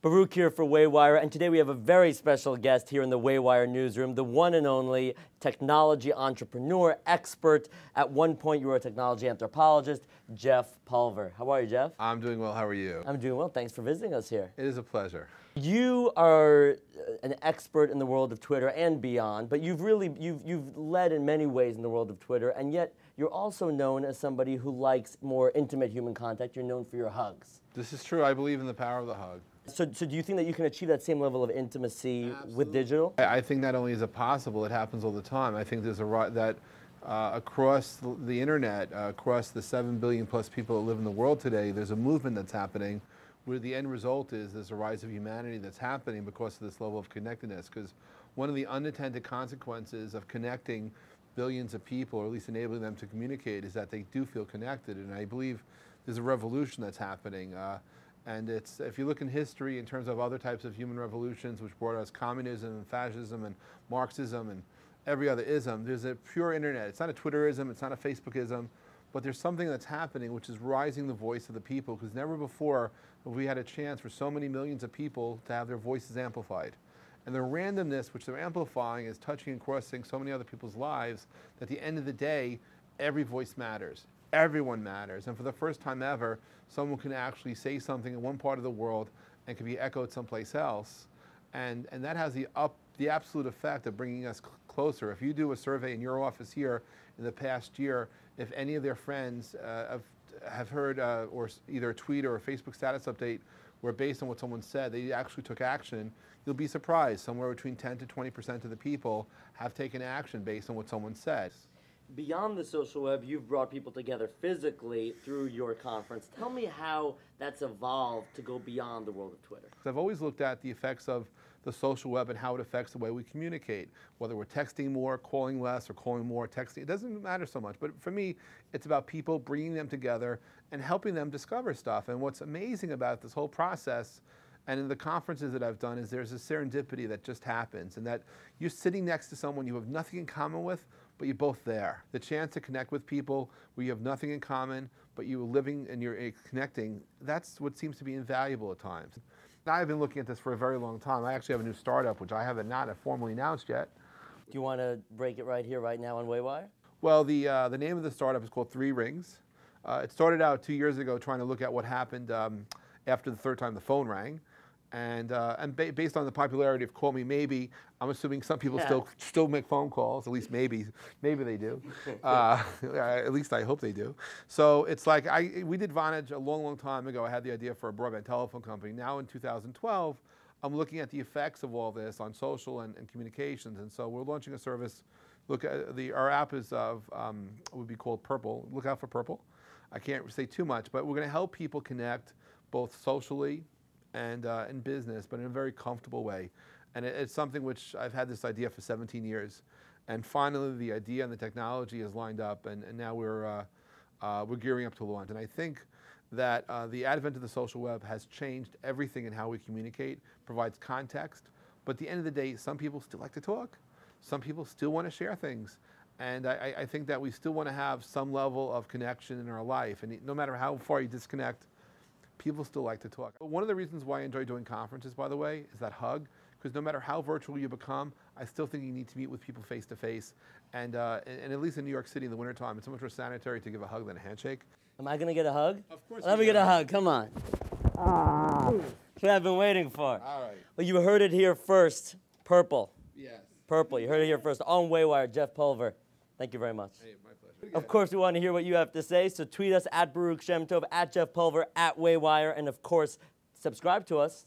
Baruch here for Waywire, and today we have a very special guest here in the Waywire newsroom, the one and only technology entrepreneur, expert. At one point, you were a technology anthropologist, Jeff Pulver. How are you, Jeff? I'm doing well. How are you? I'm doing well. Thanks for visiting us here. It is a pleasure. You are an expert in the world of Twitter and beyond, but you've led in many ways in the world of Twitter, and yet you're also known as somebody who likes more intimate human contact. You're known for your hugs. This is true. I believe in the power of the hug. So do you think that you can achieve that same level of intimacy with digital? I think not only is it possible, it happens all the time. I think there's across the internet, across the 7 billion plus people that live in the world today, there's a movement that's happening where the end result is there's a rise of humanity that's happening because of this level of connectedness. Because one of the unintended consequences of connecting billions of people, or at least enabling them to communicate, is that they do feel connected. And I believe there's a revolution that's happening. And if you look in history in terms of other types of human revolutions which brought us communism and fascism and Marxism and every other ism, there's a pure internet. It's not a Twitterism, it's not a Facebookism, but there's something that's happening which is rising the voice of the people, because never before have we had a chance for so many millions of people to have their voices amplified. And the randomness which they're amplifying is touching and crossing so many other people's lives that at the end of the day, every voice matters. Everyone matters, and for the first time ever, someone can actually say something in one part of the world and can be echoed someplace else, and that has the absolute effect of bringing us closer. If you do a survey in your office here in the past year, if any of their friends have heard or either a tweet or a Facebook status update where based on what someone said, they actually took action, you'll be surprised. Somewhere between 10 to 20% of the people have taken action based on what someone said. Beyond the social web, you've brought people together physically through your conference. Tell me how that's evolved to go beyond the world of Twitter. I've always looked at the effects of the social web and how it affects the way we communicate, whether we're texting more, calling less, or calling more, texting. It doesn't matter so much, but for me, it's about people bringing them together and helping them discover stuff. And what's amazing about this whole process, and in the conferences that I've done, is there's a serendipity that just happens, and that you're sitting next to someone you have nothing in common with, but you're both there. The chance to connect with people where you have nothing in common, but you're living and you're connecting, that's what seems to be invaluable at times. I've been looking at this for a very long time. I actually have a new startup, which I have not formally announced yet. Do you want to break it right here, right now on Waywire? Well, the name of the startup is called 3 Rings. It started out 2 years ago trying to look at what happened after the third time the phone rang. And based on the popularity of Call Me Maybe, I'm assuming some people still make phone calls. At least maybe they do. At least I hope they do. So it's like we did Vonage a long time ago. I had the idea for a broadband telephone company. Now in 2012, I'm looking at the effects of all this on social and communications. And so we're launching a service. Look at our app is would be called Purple. Look out for Purple. I can't say too much, but we're going to help people connect both socially and in business, but in a very comfortable way. And it's something which I've had this idea for 17 years. And finally, the idea and the technology is lined up, and now we're gearing up to launch. And I think that the advent of the social web has changed everything in how we communicate, provides context. But at the end of the day, some people still like to talk. Some people still want to share things. And I think that we still want to have some level of connection in our life. And no matter how far you disconnect, people still like to talk. One of the reasons why I enjoy doing conferences, by the way, is that hug. Because no matter how virtual you become, I still think you need to meet with people face to face. And at least in New York City in the wintertime, it's so much more sanitary to give a hug than a handshake. Am I going to get a hug? Of course. Let me get a hug. Come on. That's what I've been waiting for. All right. Well, you heard it here first. Purple. Yes. Purple. You heard it here first on Waywire. Jeff Pulver. Thank you very much. Hey, my pleasure. Of course, we want to hear what you have to say, so tweet us at Baruch Shemtov, at Jeff Pulver, at Waywire, and of course, subscribe to us.